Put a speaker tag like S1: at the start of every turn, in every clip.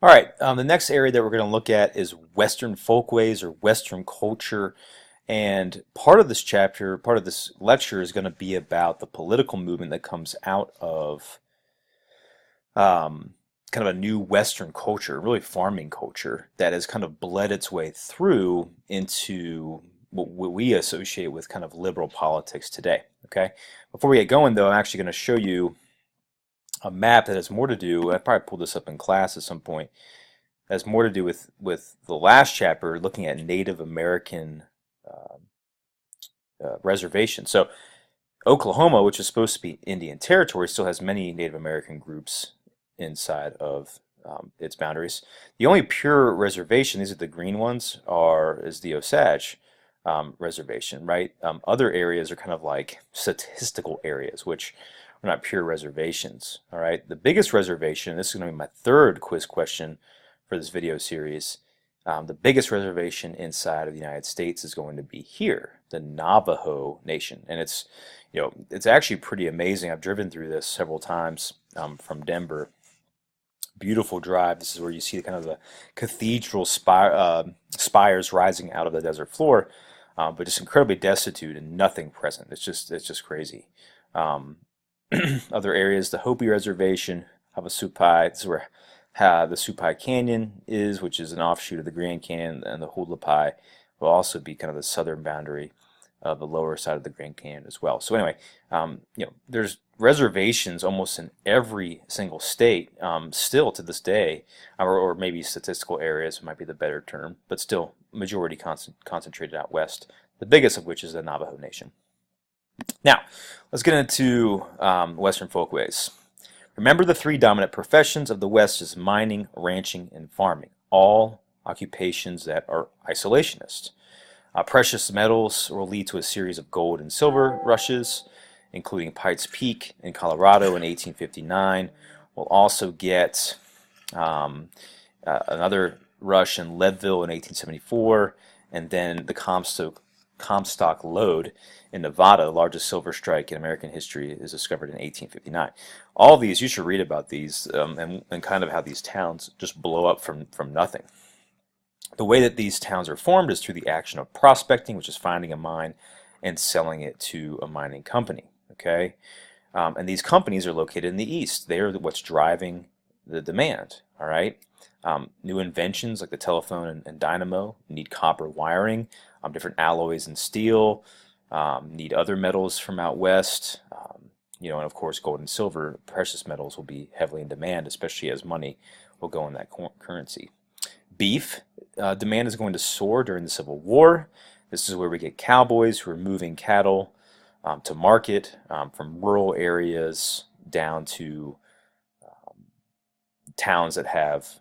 S1: All right, the next area that we're going to look at is Western folkways or Western culture. And part of this chapter, part of this lecture is going to be about the political movement that comes out of um, kind of a new Western culture, really farming culture, that has kind of bled its way through into what we associate with kind of liberal politics today. Okay, before we get going, though, I'm actually going to show you a map that has more to do. I probably pulled this up in class at some point. Has more to do with the last chapter, looking at Native American uh, reservations. So Oklahoma, which is supposed to be Indian territory, still has many Native American groups inside of its boundaries. The only pure reservation, these are the green ones, is the Osage reservation, right? Other areas are kind of like statistical areas, which are not pure reservations, all right? The biggest reservation, this is going to be my third quiz question for this video series, the biggest reservation inside of the United States is going to be here, the Navajo Nation. And it's actually pretty amazing. I've driven through this several times from Denver. Beautiful drive. This is where you see kind of the cathedral spires rising out of the desert floor, but just incredibly destitute and nothing present. It's just crazy. Other areas, the Hopi Reservation, Havasupai. This is where the Supai Canyon is, which is an offshoot of the Grand Canyon, and the Hualapai will also be kind of the southern boundary of the lower side of the Grand Canyon as well. So anyway, there's reservations almost in every single state, still to this day, or maybe statistical areas might be the better term, but still majority concentrated out west, the biggest of which is the Navajo Nation. Now, let's get into Western folkways. Remember, the three dominant professions of the West is mining, ranching, and farming, all occupations that are isolationist. Precious metals will lead to a series of gold and silver rushes, including Pikes Peak in Colorado in 1859. We'll also get another rush in Leadville in 1874, and then the Comstock Lode in Nevada, the largest silver strike in American history, is discovered in 1859. All these, you should read about these and kind of how these towns just blow up from nothing. The way that these towns are formed is through the action of prospecting, which is finding a mine and selling it to a mining company. Okay, and these companies are located in the east. They are what's driving the demand. All right. New inventions like the telephone and dynamo need copper wiring, different alloys and steel, need other metals from out west, and of course gold and silver, precious metals will be heavily in demand, especially as money will go in that currency. Beef demand is going to soar during the Civil War. This is where we get cowboys who are moving cattle to market from rural areas down to towns that have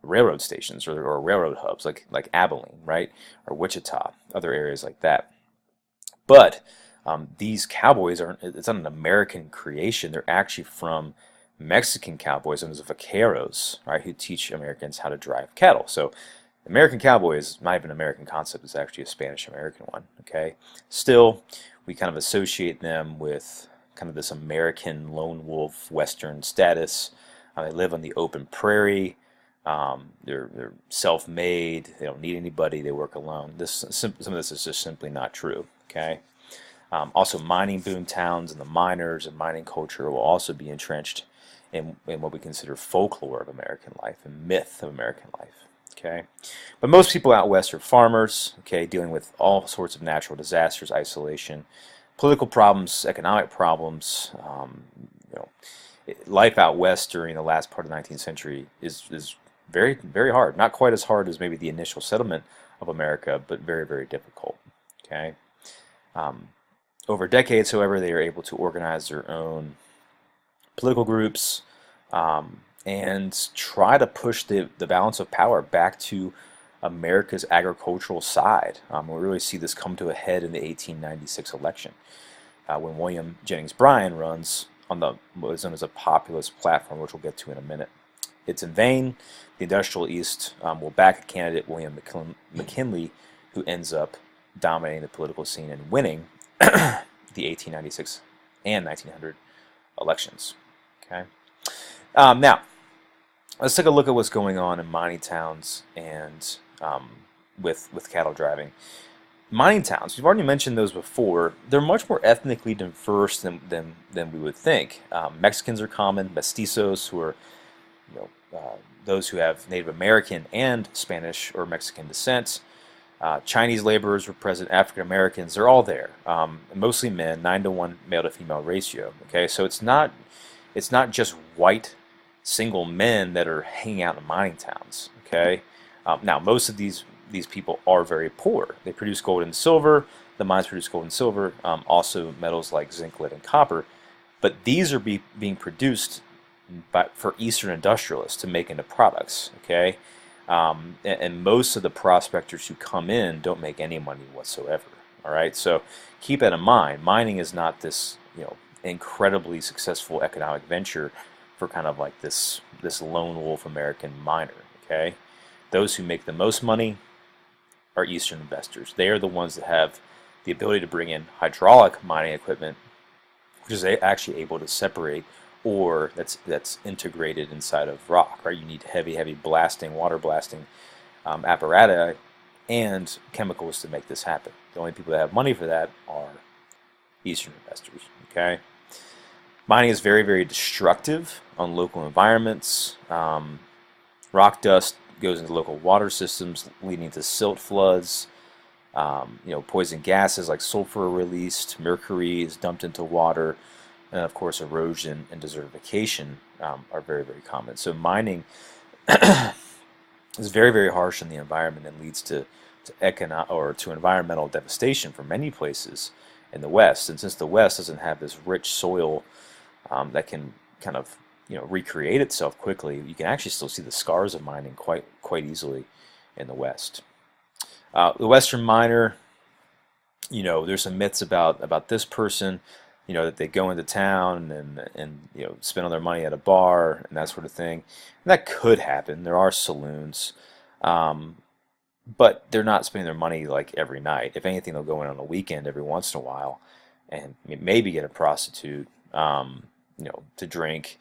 S1: railroad stations or railroad hubs like Abilene, right, or Wichita, other areas like that. But these cowboys it's not an American creation. They're actually from Mexican cowboys, and there's vaqueros, right, who teach Americans how to drive cattle. So the American cowboy is not even an American concept. It's actually a Spanish-American one, okay? Still, we kind of associate them with kind of this American lone wolf Western status. They live on the open prairie. They're self-made. They don't need anybody. They work alone. Some of this is just simply not true. Okay. Also, mining boom towns and the miners and mining culture will also be entrenched in what we consider folklore of American life and myth of American life. Okay. But most people out west are farmers. Okay, dealing with all sorts of natural disasters, isolation, political problems, economic problems. Life out west during the last part of the 19th century is very, very hard. Not quite as hard as maybe the initial settlement of America, but very, very difficult. Okay. Over decades, however, they are able to organize their own political groups and try to push the balance of power back to America's agricultural side. We really see this come to a head in the 1896 election when William Jennings Bryan runs on what is known as a populist platform, which we'll get to in a minute. It's in vain. The industrial East will back a candidate, William McKinley, who ends up dominating the political scene and winning the 1896 and 1900 elections. Okay. Now, let's take a look at what's going on in mining towns and with cattle driving. Mining towns, we've already mentioned those before. They're much more ethnically diverse than we would think. Mexicans are common, mestizos, who are you those who have Native American and Spanish or Mexican descent. Chinese laborers were present, African Americans, they're all there. Mostly men, 9-to-1 male to female ratio. Okay, so it's not just white single men that are hanging out in mining towns. Okay, now most of these people are very poor. They produce gold and silver. The mines produce gold and silver, also metals like zinc, lead, and copper. But these are being produced for Eastern industrialists to make into products. Okay, and most of the prospectors who come in don't make any money whatsoever. All right, so keep that in mind. Mining is not this incredibly successful economic venture for kind of like this lone wolf American miner. Okay, those who make the most money are Eastern investors. They are the ones that have the ability to bring in hydraulic mining equipment, which is actually able to separate ore that's integrated inside of rock. Right, you need heavy blasting, water blasting apparatus and chemicals to make this happen. The only people that have money for that are Eastern investors. Okay, mining is very destructive on local environments. Rock dust goes into local water systems, leading to silt floods. Poison gases like sulfur are released, mercury is dumped into water, and of course erosion and desertification are very common. So mining is very harsh on the environment and leads to environmental devastation for many places in the West. And since the West doesn't have this rich soil that can kind of recreate itself quickly, you can actually still see the scars of mining quite easily in the West. The Western miner, there's some myths about this person, that they go into town and spend all their money at a bar and that sort of thing. And that could happen. There are saloons, but they're not spending their money like every night. If anything, they'll go in on a weekend every once in a while and maybe get a prostitute, to drink.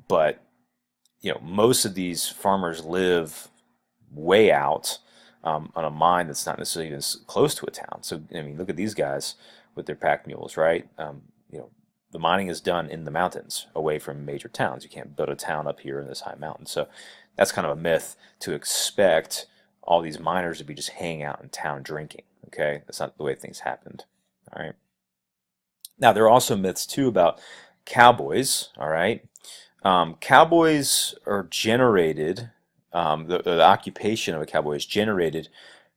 S1: But most of these farmers live way out on a mine that's not necessarily even close to a town. So look at these guys with their pack mules, right? The mining is done in the mountains, away from major towns. You can't build a town up here in this high mountain. So that's kind of a myth to expect all these miners to be just hanging out in town drinking. Okay, that's not the way things happened. All right. Now there are also myths too about cowboys. All right. Cowboys are generated, the occupation of a cowboy is generated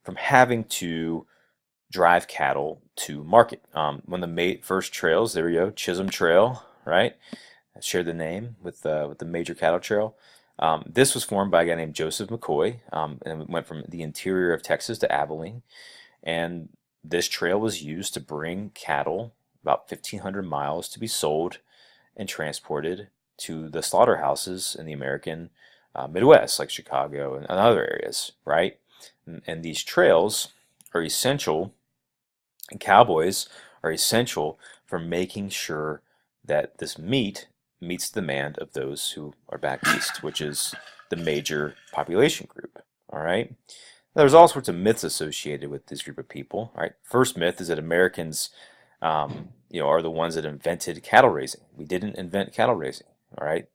S1: from having to drive cattle to market. One of the first trails, there we go, Chisholm Trail, right? I shared the name with the major cattle trail. This was formed by a guy named Joseph McCoy, and it went from the interior of Texas to Abilene. And this trail was used to bring cattle about 1,500 miles to be sold and transported to the slaughterhouses in the American Midwest, like Chicago and other areas, right? And these trails are essential, and cowboys are essential for making sure that this meat meets the demand of those who are back east, which is the major population group, all right? There's all sorts of myths associated with this group of people, right? First myth is that Americans, are the ones that invented cattle raising. We didn't invent cattle raising. All right,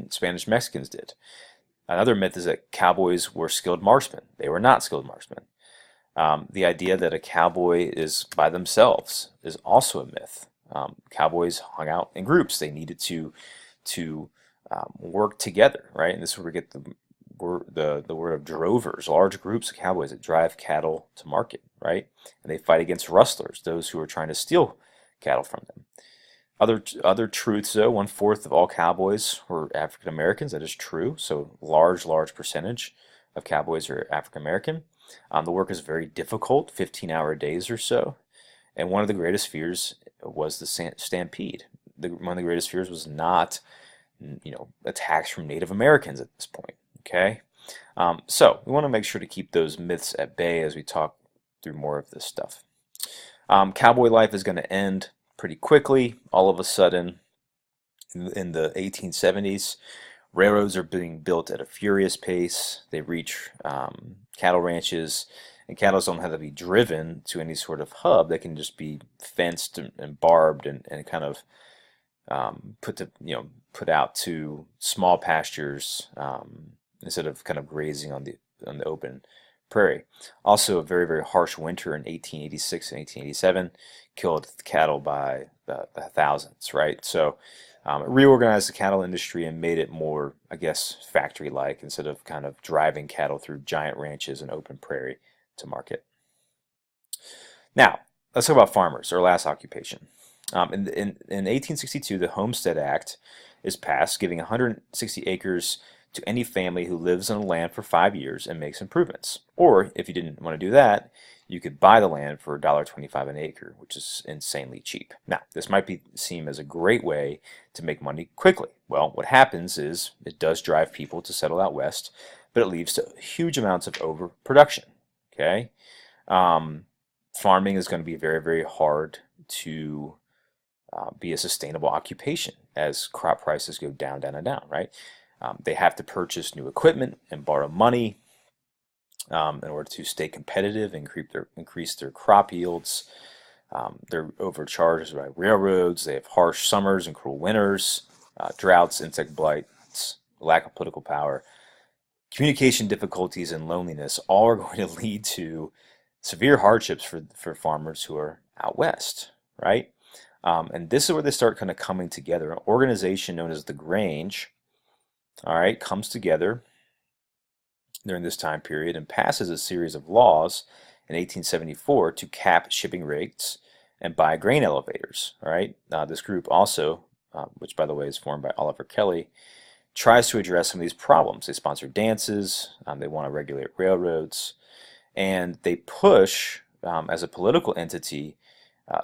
S1: Spanish Mexicans did. Another myth is that cowboys were skilled marksmen. They were not skilled marksmen. The idea that a cowboy is by themselves is also a myth. Cowboys hung out in groups. They needed to work together, right? And this is where we get the word of drovers, large groups of cowboys that drive cattle to market, right? And they fight against rustlers, those who are trying to steal cattle from them. Other truths, though, 1/4 of all cowboys were African Americans. That is true. So large percentage of cowboys are African American. The work is very difficult, 15-hour days or so. And one of the greatest fears was the stampede. One of the greatest fears was not, attacks from Native Americans at this point. Okay, so we want to make sure to keep those myths at bay as we talk through more of this stuff. Cowboy life is going to end pretty quickly. All of a sudden, in the 1870s, Railroads are being built at a furious pace. They reach cattle ranches, and cattle don't have to be driven to any sort of hub. They can just be fenced and barbed and kind of put out to small pastures instead of kind of grazing on the open prairie. Also, a very, very harsh winter in 1886 and 1887 killed cattle by the thousands, right? So it reorganized the cattle industry and made it more, I guess, factory-like instead of kind of driving cattle through giant ranches and open prairie to market. Now, let's talk about farmers, our last occupation. In 1862, the Homestead Act is passed, giving 160 acres to any family who lives on the land for 5 years and makes improvements. Or, if you didn't want to do that, you could buy the land for $1.25 an acre, which is insanely cheap. Now, this might seem as a great way to make money quickly. Well, what happens is it does drive people to settle out west, but it leads to huge amounts of overproduction. Okay, farming is going to be very, very hard to be a sustainable occupation as crop prices go down, down, and down, right? They have to purchase new equipment and borrow money in order to stay competitive and increase their crop yields. They're overcharged by railroads. They have harsh summers and cruel winters, droughts, insect blights, lack of political power. Communication difficulties and loneliness all are going to lead to severe hardships for farmers who are out west, right? And this is where they start kind of coming together. An organization known as the Grange, all right, comes together during this time period and passes a series of laws in 1874 to cap shipping rates and buy grain elevators, all right? This group also, which by the way is formed by Oliver Kelly, tries to address some of these problems. They sponsor dances, they want to regulate railroads, and they push, as a political entity,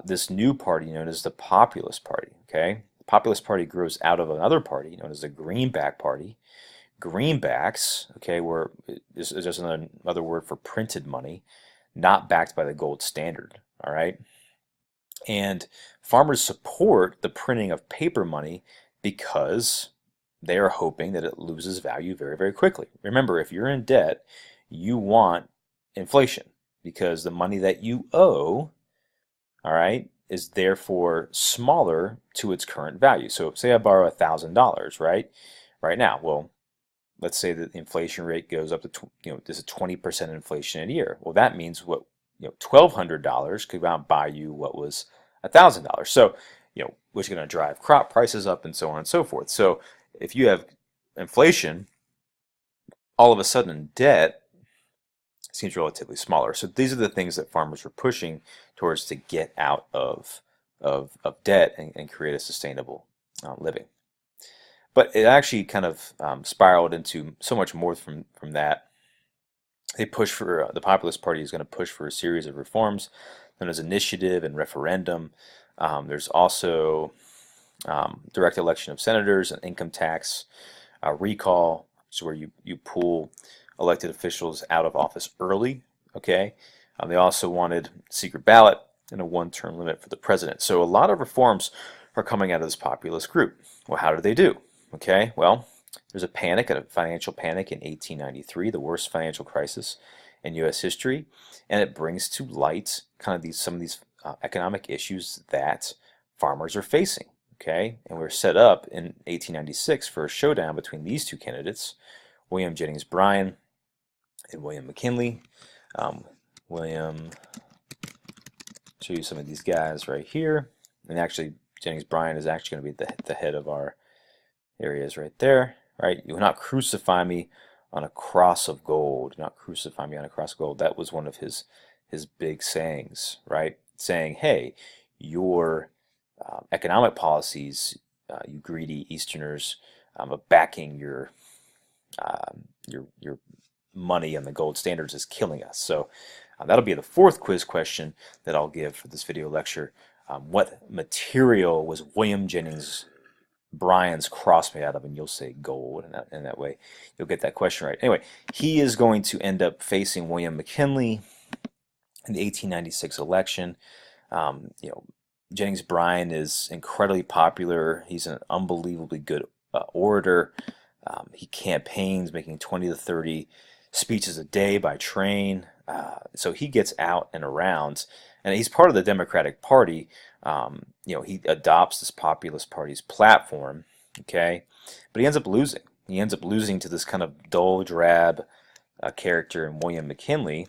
S1: this new party known as the Populist Party. Okay, the Populist Party grows out of another party known as the Greenback Party. Greenbacks, okay, is just another word for printed money, not backed by the gold standard. All right, and farmers support the printing of paper money because they are hoping that it loses value very, very quickly. Remember, if you're in debt, you want inflation because the money that you owe, all right, is therefore smaller to its current value. So say I borrow $1,000, right now. Well, let's say that the inflation rate goes up to, there's a 20% inflation in a year. Well, that means $1,200 could buy you what was $1,000. So, which is going to drive crop prices up and so on and so forth. So if you have inflation, all of a sudden debt seems relatively smaller. So these are the things that farmers were pushing towards to get out of debt and create a sustainable living. But it actually kind of spiraled into so much more from that. They push for, the Populist Party is going to push for a series of reforms known as initiative and referendum. There's also direct election of senators, and income tax, recall, which is where you pull elected officials out of office early. Okay, they also wanted secret ballot and a one-term limit for the president. So a lot of reforms are coming out of this populist group. Well, how did they do? Okay, well, there's a financial panic in 1893, the worst financial crisis in U.S. history, and it brings to light kind of some of these economic issues that farmers are facing. Okay, and we're set up in 1896 for a showdown between these two candidates, William Jennings Bryan and William McKinley. William, show you some of these guys right here, and actually Jennings Bryan is actually going to be the head of our areas right there. Right, you will not crucify me on a cross of gold. Do not crucify me on a cross of gold. That was one of his big sayings, right? Saying, hey, your economic policies, you greedy Easterners, backing your money on the gold standards is killing us. So that'll be the fourth quiz question that I'll give for this video lecture. What material was William Jennings Bryan's cross made out of? And you'll say gold, and that way you'll get that question right. Anyway, he is going to end up facing William McKinley in the 1896 election. Jennings Bryan is incredibly popular. He's an unbelievably good orator. He campaigns making 20 to 30 speeches a day by train. So he gets out and around, and he's part of the Democratic Party. He adopts this populist party's platform, okay, but he ends up losing. He ends up losing to this kind of dull, drab character in William McKinley,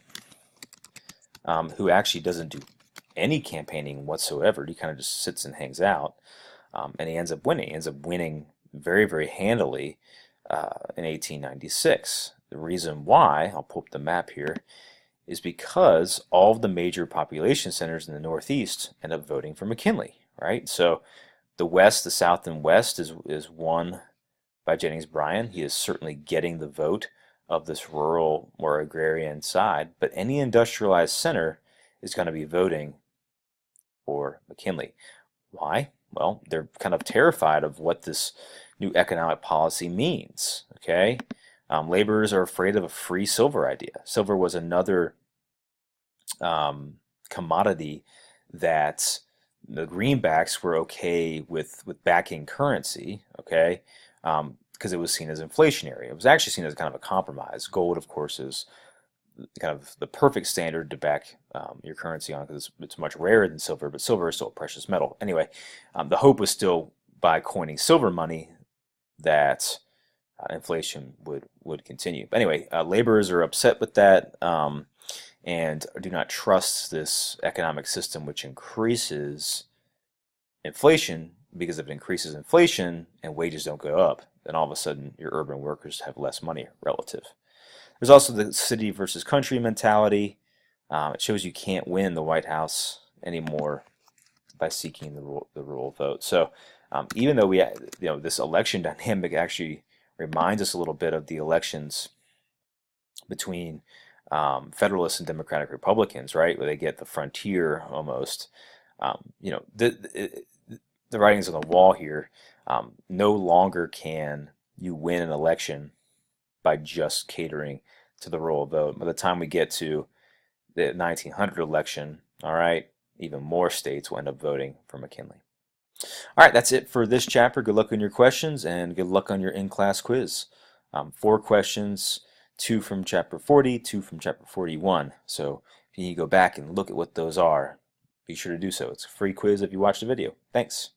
S1: who actually doesn't do any campaigning whatsoever. He kind of just sits and hangs out, and he ends up winning. He ends up winning very, very handily in 1896. The reason why, I'll pull up the map here, is because all of the major population centers in the Northeast end up voting for McKinley, right? So the West, the South and West is won by Jennings Bryan. He is certainly getting the vote of this rural, more agrarian side, but any industrialized center is going to be voting for McKinley. Why? Well, they're kind of terrified of what this new economic policy means, okay? Laborers are afraid of a free silver idea. Silver was another commodity that the greenbacks were okay with backing currency, okay, because it was seen as inflationary. It was actually seen as kind of a compromise. Gold, of course, is kind of the perfect standard to back your currency on because it's much rarer than silver, but silver is still a precious metal. Anyway, the hope was still by coining silver money that inflation would continue. But anyway, laborers are upset with that and do not trust this economic system, which increases inflation, because if it increases inflation and wages don't go up, then all of a sudden your urban workers have less money relative. There's also the city versus country mentality. It shows you can't win the White House anymore by seeking the rural vote. So even though this election dynamic actually reminds us a little bit of the elections between Federalists and Democratic Republicans, right, where they get the frontier almost. The writings on the wall here. No longer can you win an election by just catering to the rural vote. By the time we get to the 1900 election, all right, even more states will end up voting for McKinley. All right, that's it for this chapter. Good luck on your questions and good luck on your in-class quiz. 4 questions, 2 from chapter 40, 2 from chapter 41. So if you need to go back and look at what those are, be sure to do so. It's a free quiz if you watch the video. Thanks.